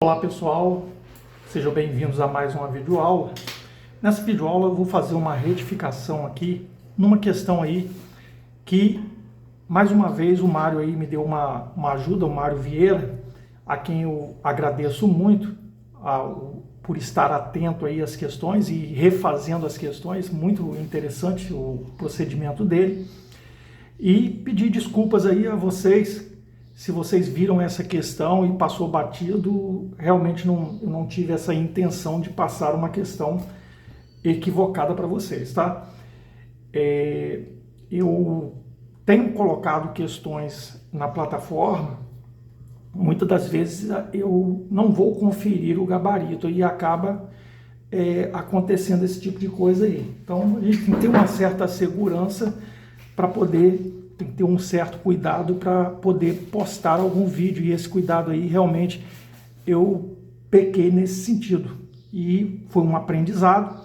Olá pessoal, sejam bem-vindos a mais uma videoaula. Nessa videoaula eu vou fazer uma retificação aqui numa questão aí que, mais uma vez, o Mário aí me deu uma ajuda, o Mário Vieira, a quem eu agradeço muito por estar atento aí às questões e refazendo as questões, muito interessante o procedimento dele. E pedir desculpas aí a vocês se vocês viram essa questão e passou batido. Realmente eu não tive essa intenção de passar uma questão equivocada para vocês, tá? Eu tenho colocado questões na plataforma, muitas das vezes eu não vou conferir o gabarito e acaba acontecendo esse tipo de coisa aí. Então a gente tem que ter uma certa segurança para poder, tem que ter um certo cuidado para poder postar algum vídeo, e esse cuidado aí realmente eu pequei nesse sentido e foi um aprendizado.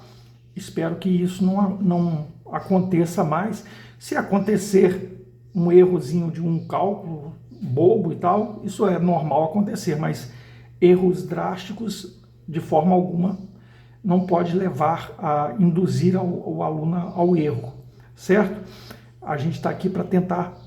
Espero que isso não aconteça mais. Se acontecer um errozinho de um cálculo bobo e tal, isso é normal acontecer, mas erros drásticos de forma alguma não pode levar a induzir o aluno ao erro, certo? A gente está aqui para tentar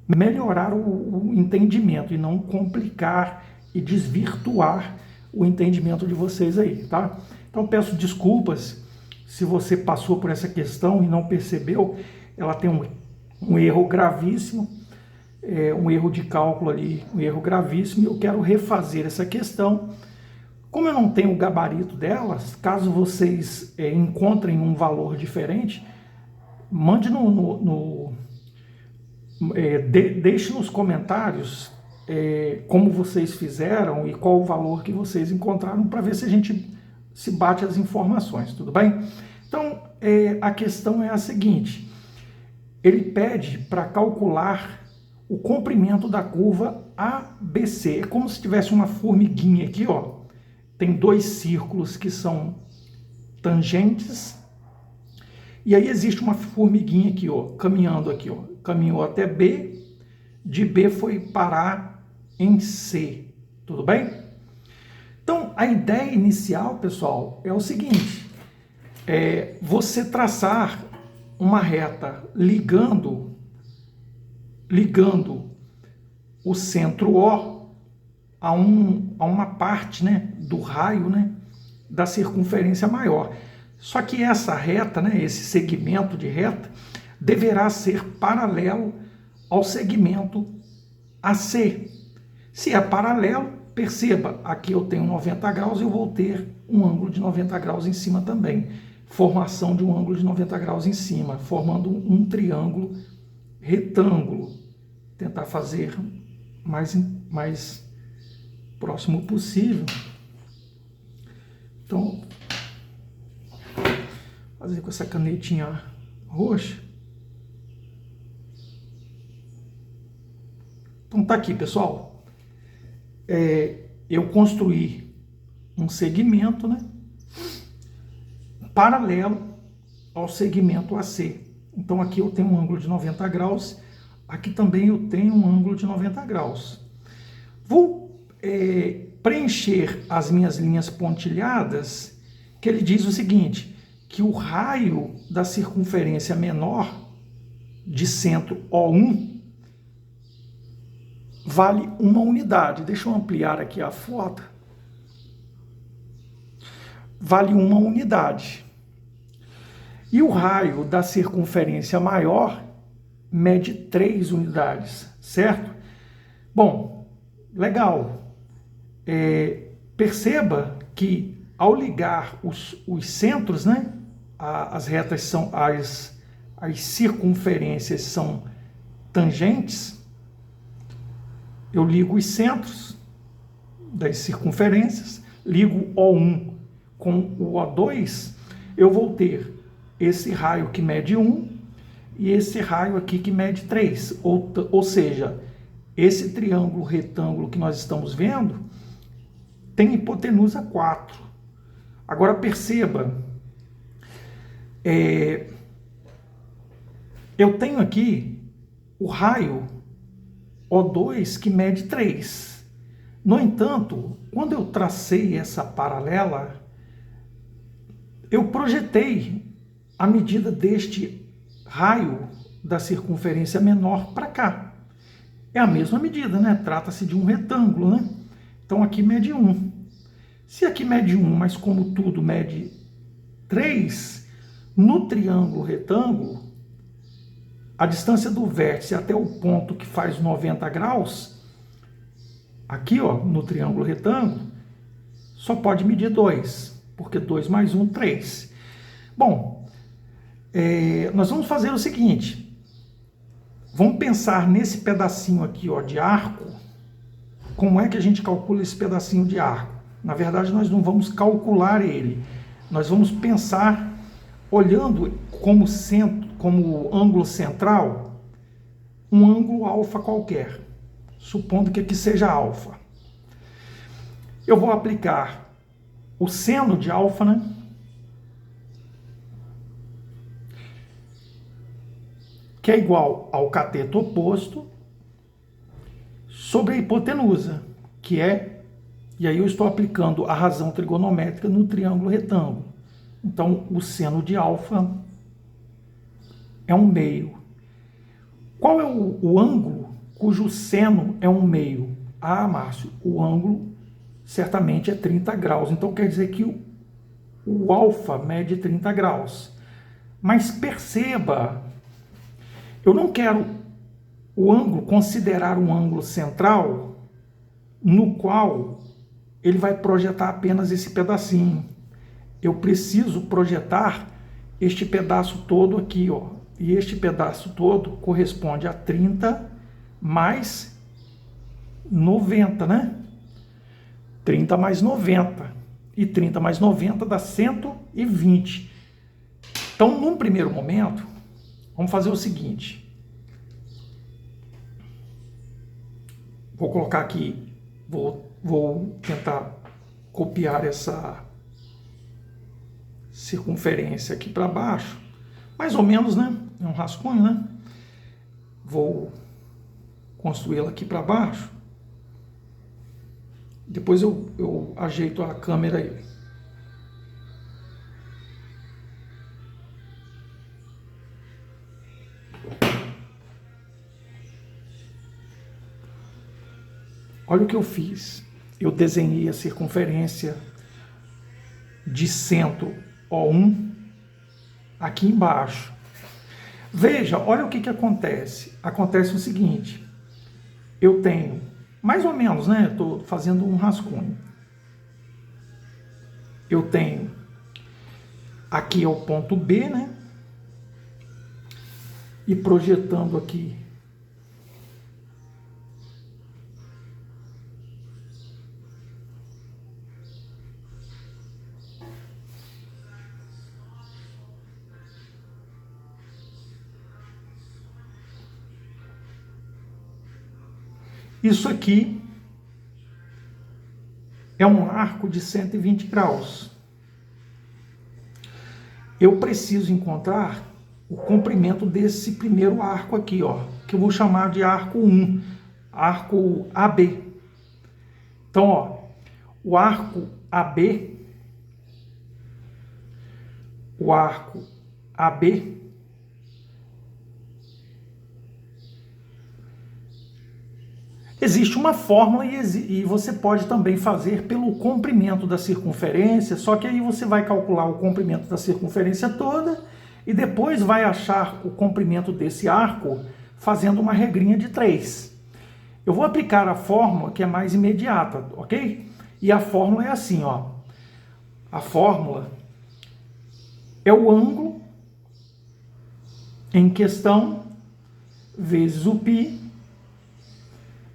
melhorar o entendimento e não complicar e desvirtuar o entendimento de vocês aí, tá? Então peço desculpas se você passou por essa questão e não percebeu. Ela tem um erro gravíssimo, um erro de cálculo ali, um erro gravíssimo, e eu quero refazer essa questão. Como eu não tenho o gabarito delas, caso vocês encontrem um valor diferente, mande deixe nos comentários como vocês fizeram e qual o valor que vocês encontraram, para ver se a gente se bate as informações, tudo bem? Então, a questão é a seguinte: ele pede para calcular o comprimento da curva ABC. É como se tivesse uma formiguinha aqui, ó. Tem dois círculos que são tangentes, e aí existe uma formiguinha aqui, ó, caminhando aqui, ó, caminhou até B, de B foi parar em C, tudo bem? Então, a ideia inicial, pessoal, é o seguinte: você traçar uma reta ligando o centro O a uma parte, né, do raio, né, da circunferência maior. Só que essa reta, né, esse segmento de reta, deverá ser paralelo ao segmento AC. Se é paralelo, perceba, aqui eu tenho 90 graus, eu vou ter um ângulo de 90 graus em cima também. Formação de um ângulo de 90 graus em cima, formando um triângulo retângulo. Tentar fazer mais próximo possível. Então, fazer com essa canetinha roxa. Então tá aqui, pessoal. Eu construí um segmento, né, paralelo ao segmento AC. Então aqui eu tenho um ângulo de 90 graus, aqui também eu tenho um ângulo de 90 graus. Vou preencher as minhas linhas pontilhadas, que ele diz o seguinte: que o raio da circunferência menor de centro O1 vale uma unidade. Deixa eu ampliar aqui a foto. Vale uma unidade. E o raio da circunferência maior mede 3 unidades, certo? Bom, legal. Perceba que ao ligar os centros, né, as retas são, as circunferências são tangentes. Eu ligo os centros das circunferências, ligo O1 com o O2, eu vou ter esse raio que mede 1 e esse raio aqui que mede 3. Ou seja, esse triângulo retângulo que nós estamos vendo tem hipotenusa 4. Agora perceba, eu tenho aqui o raio O2 que mede 3. No entanto, quando eu tracei essa paralela, eu projetei a medida deste raio da circunferência menor para cá. É a mesma medida, né? Trata-se de um retângulo, né? Então aqui mede 1. Se aqui mede 1, mas como tudo mede 3, no triângulo retângulo, a distância do vértice até o ponto que faz 90 graus, aqui ó, no triângulo retângulo, só pode medir 2, porque 2 mais 1, 3. Bom, nós vamos fazer o seguinte, vamos pensar nesse pedacinho aqui ó, de arco, como é que a gente calcula esse pedacinho de arco? Na verdade, nós não vamos calcular ele, nós vamos pensar olhando como centro, como ângulo central, um ângulo alfa qualquer, supondo que aqui seja alfa. Eu vou aplicar o seno de alfa, né? Que é igual ao cateto oposto sobre a hipotenusa, que é, e aí eu estou aplicando a razão trigonométrica no triângulo retângulo. Então, o seno de alfa é 1/2. Qual é o ângulo cujo seno é 1/2? Ah, Márcio, o ângulo certamente é 30 graus. Então, quer dizer que o alfa mede 30 graus. Mas perceba, eu não quero o ângulo considerar um ângulo central no qual ele vai projetar apenas esse pedacinho. Eu preciso projetar este pedaço todo aqui, ó. E este pedaço todo corresponde a 30 mais 90, né? 30 mais 90. E 30 mais 90 dá 120. Então, num primeiro momento, vamos fazer o seguinte. Vou colocar aqui, vou tentar copiar essa circunferência aqui para baixo, mais ou menos, né? É um rascunho, né? Vou construí-la aqui para baixo. Depois eu ajeito a câmera aí. Olha o que eu fiz. Eu desenhei a circunferência de centro O1 aqui embaixo. Veja, olha o que acontece. Acontece o seguinte. Eu tenho, mais ou menos, né? Estou fazendo um rascunho. Eu tenho aqui é o ponto B, né? E projetando aqui isso aqui é um arco de 120 graus. Eu preciso encontrar o comprimento desse primeiro arco aqui, ó, que eu vou chamar de arco 1, arco AB. Então, ó, o arco AB, existe uma fórmula e você pode também fazer pelo comprimento da circunferência, só que aí você vai calcular o comprimento da circunferência toda e depois vai achar o comprimento desse arco fazendo uma regrinha de 3. Eu vou aplicar a fórmula que é mais imediata, ok? E a fórmula é assim, ó. A fórmula é o ângulo em questão vezes o π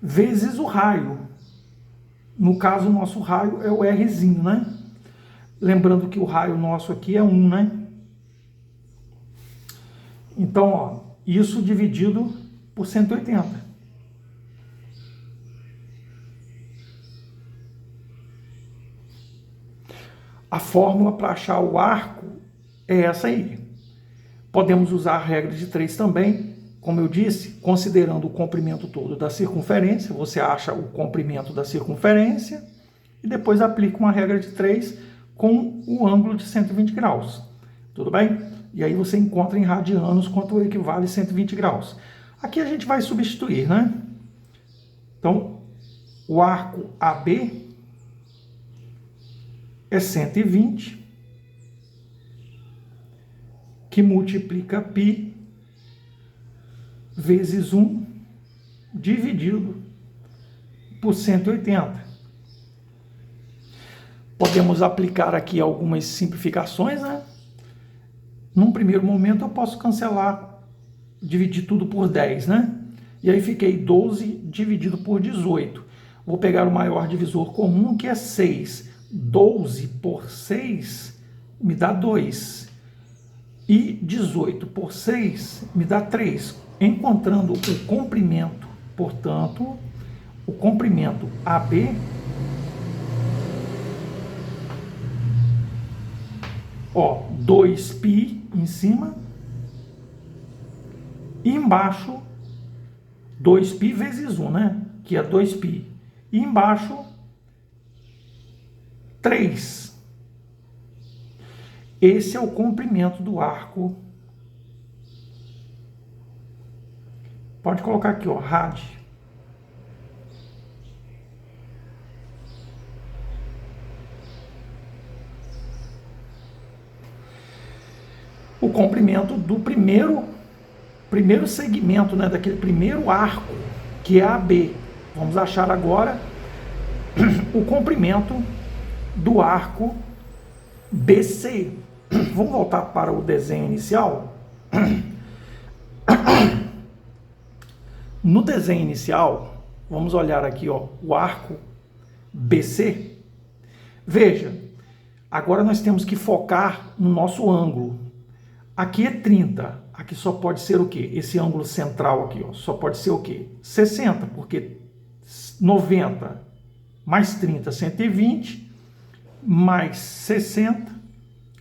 vezes o raio. No caso, o nosso raio é o Rzinho, né? Lembrando que o raio nosso aqui é 1, né? Então, ó, isso dividido por 180. A fórmula para achar o arco é essa aí. Podemos usar a regra de 3 também. Como eu disse, considerando o comprimento todo da circunferência, você acha o comprimento da circunferência e depois aplico uma regra de 3 com o ângulo de 120 graus. Tudo bem? E aí você encontra em radianos quanto equivale a 120 graus. Aqui a gente vai substituir, né? Então, o arco AB é 120, que multiplica π vezes 1 dividido por 180. Podemos aplicar aqui algumas simplificações, né? Num primeiro momento eu posso cancelar, dividir tudo por 10, né? E aí fiquei 12 dividido por 18. Vou pegar o maior divisor comum, que é 6. 12 por 6 me dá 2. E 18 por 6 me dá 3. Encontrando o comprimento, portanto, o comprimento AB ó, 2π em cima e embaixo 2π vezes 1, né? Que é 2π. E embaixo 3. Esse é o comprimento do arco. Pode colocar aqui, ó, rad. O comprimento do primeiro segmento, né, daquele primeiro arco, que é AB. Vamos achar agora o comprimento do arco BC. Vamos voltar para o desenho inicial? No desenho inicial, vamos olhar aqui, ó, o arco BC. Veja, agora nós temos que focar no nosso ângulo. Aqui é 30, aqui só pode ser o quê? Esse ângulo central aqui, ó, só pode ser o quê? 60, porque 90 mais 30, 120, mais 60,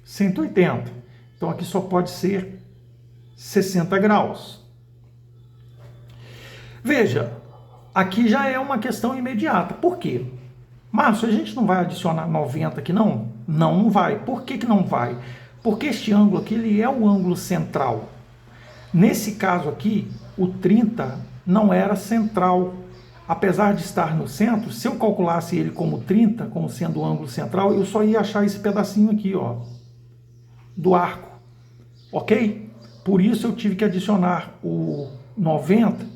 180. Então aqui só pode ser 60 graus. Veja, aqui já é uma questão imediata. Por quê? Márcio, a gente não vai adicionar 90 aqui, não? Não vai. Por que que não vai? Porque este ângulo aqui, ele é o ângulo central. Nesse caso aqui, o 30 não era central. Apesar de estar no centro, se eu calculasse ele como 30, como sendo o ângulo central, eu só ia achar esse pedacinho aqui, ó, do arco. Ok? Por isso eu tive que adicionar o 90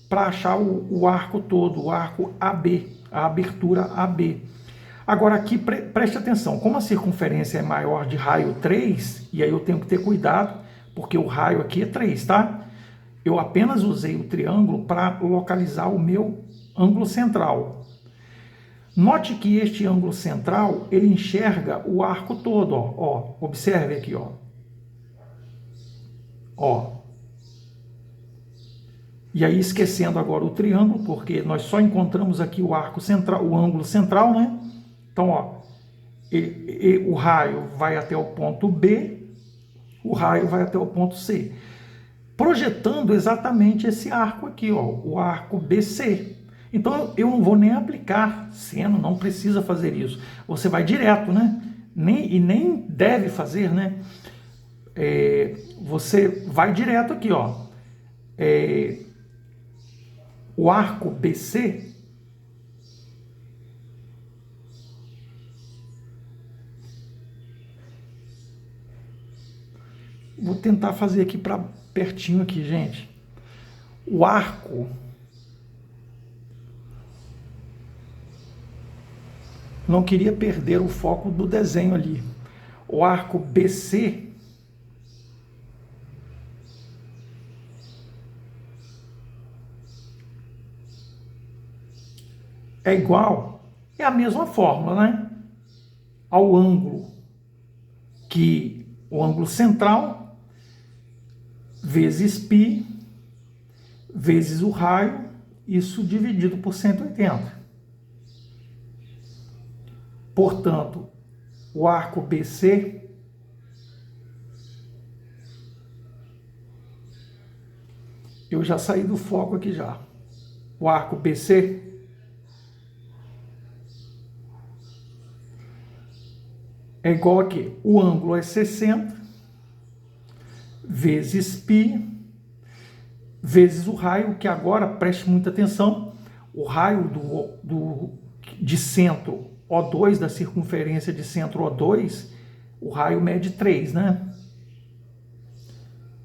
para achar o arco todo, o arco AB, a abertura AB. Agora aqui, preste atenção, como a circunferência é maior de raio 3, e aí eu tenho que ter cuidado, porque o raio aqui é 3, tá? Eu apenas usei o triângulo para localizar o meu ângulo central. Note que este ângulo central, ele enxerga o arco todo, ó, observe aqui, ó. Ó. E aí, esquecendo agora o triângulo, porque nós só encontramos aqui o arco central, o ângulo central, né? Então, ó, o raio vai até o ponto B, o raio vai até o ponto C. Projetando exatamente esse arco aqui, ó, o arco BC. Então, eu não vou nem aplicar seno, não precisa fazer isso. Você vai direto, né? Nem deve fazer, né? Você vai direto aqui, ó. O arco BC, vou tentar fazer aqui para pertinho aqui, gente. O arco, não queria perder o foco do desenho ali. O arco BC é igual, é a mesma fórmula, né? Ao ângulo, que o ângulo central vezes π vezes o raio, isso dividido por 180. Portanto, o arco BC eu já saí do foco aqui já. O arco BC é igual a quê? O ângulo é 60 vezes π vezes o raio, que agora, preste muita atenção, o raio de centro O2, da circunferência de centro O2, o raio mede 3, né?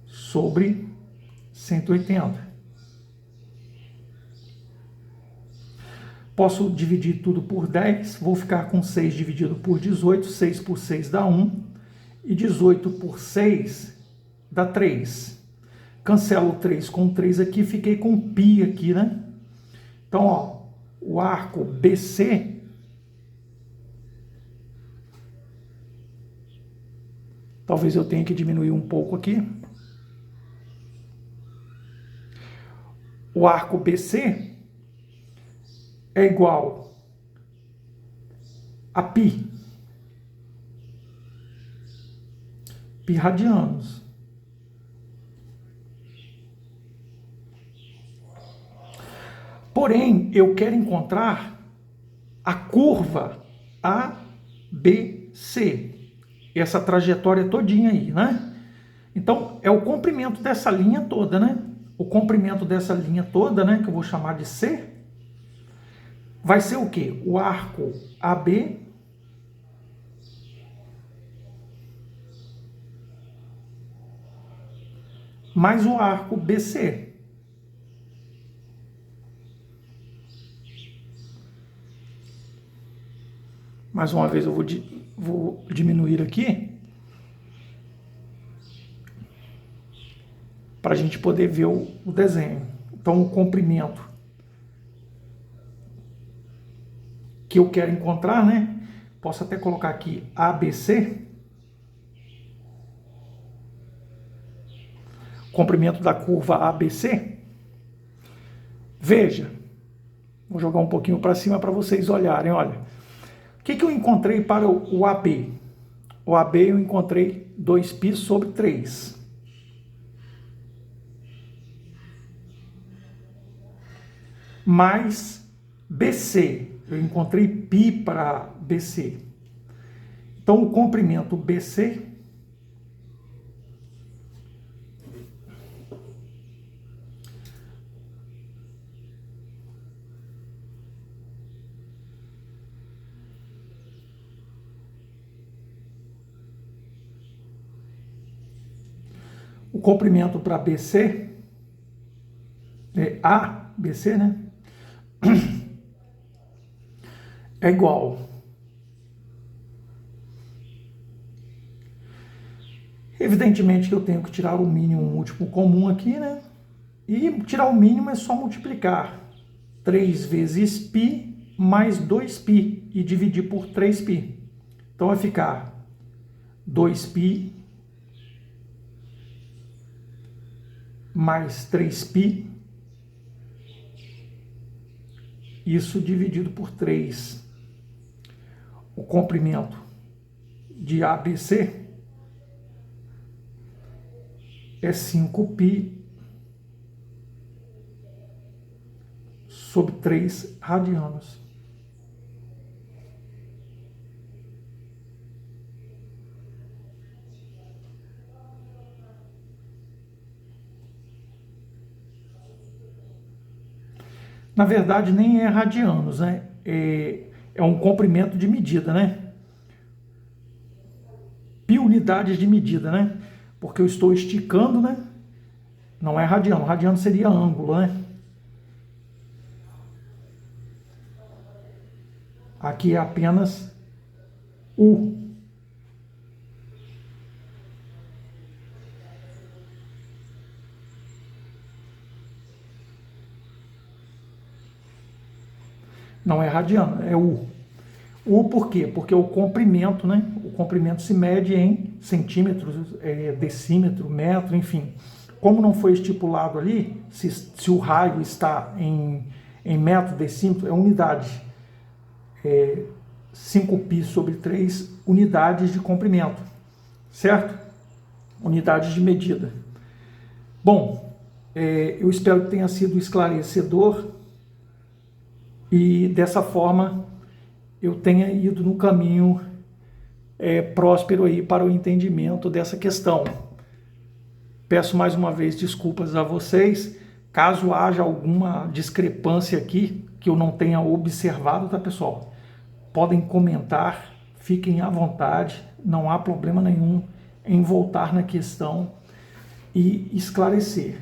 Sobre 180. Posso dividir tudo por 10, vou ficar com 6 dividido por 18, 6 por 6 dá 1, e 18 por 6 dá 3. Cancelo 3 com 3 aqui, fiquei com π aqui, né? Então, ó, o arco BC talvez eu tenha que diminuir um pouco aqui. O arco BC é igual a π radianos. Porém, eu quero encontrar a curva ABC, essa trajetória todinha aí, né? Então, é o comprimento dessa linha toda, né? O comprimento dessa linha toda, né, que eu vou chamar de C, vai ser o quê? O arco AB mais o arco BC. Mais uma vez eu vou diminuir aqui para a gente poder ver o desenho. Então, o comprimento que eu quero encontrar, né? Posso até colocar aqui ABC. Comprimento da curva ABC. Veja, vou jogar um pouquinho para cima para vocês olharem, olha. O que eu encontrei para o AB? O AB eu encontrei 2π sobre 3. Mais BC, eu encontrei π para BC. Então, o comprimento BC o comprimento para BC, ABC, né? É igual evidentemente que eu tenho que tirar o mínimo múltiplo comum aqui, né? E tirar o mínimo é só multiplicar 3 vezes π mais 2π e dividir por 3π. Então vai ficar 2π mais 3π, isso dividido por 3. O comprimento de ABC é 5π sobre 3 radianos. Na verdade, nem é radianos, né? É um comprimento de medida, né? Pi unidades de medida, né? Porque eu estou esticando, né? Não é radiano. Radiano seria ângulo, né? Aqui é apenas U. Não é radiano, é U. U por quê? Porque o comprimento, né? O comprimento se mede em centímetros, decímetro, metro, enfim. Como não foi estipulado ali, se o raio está em metro, decímetro, é unidade. 5π sobre 3 unidades de comprimento, certo? Unidades de medida. Bom, eu espero que tenha sido esclarecedor e dessa forma eu tenha ido no caminho próspero aí para o entendimento dessa questão. Peço mais uma vez desculpas a vocês, caso haja alguma discrepância aqui que eu não tenha observado, tá, pessoal? Podem comentar, fiquem à vontade, não há problema nenhum em voltar na questão e esclarecer.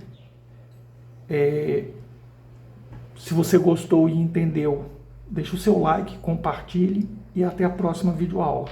Se você gostou e entendeu, deixe o seu like, compartilhe e até a próxima videoaula.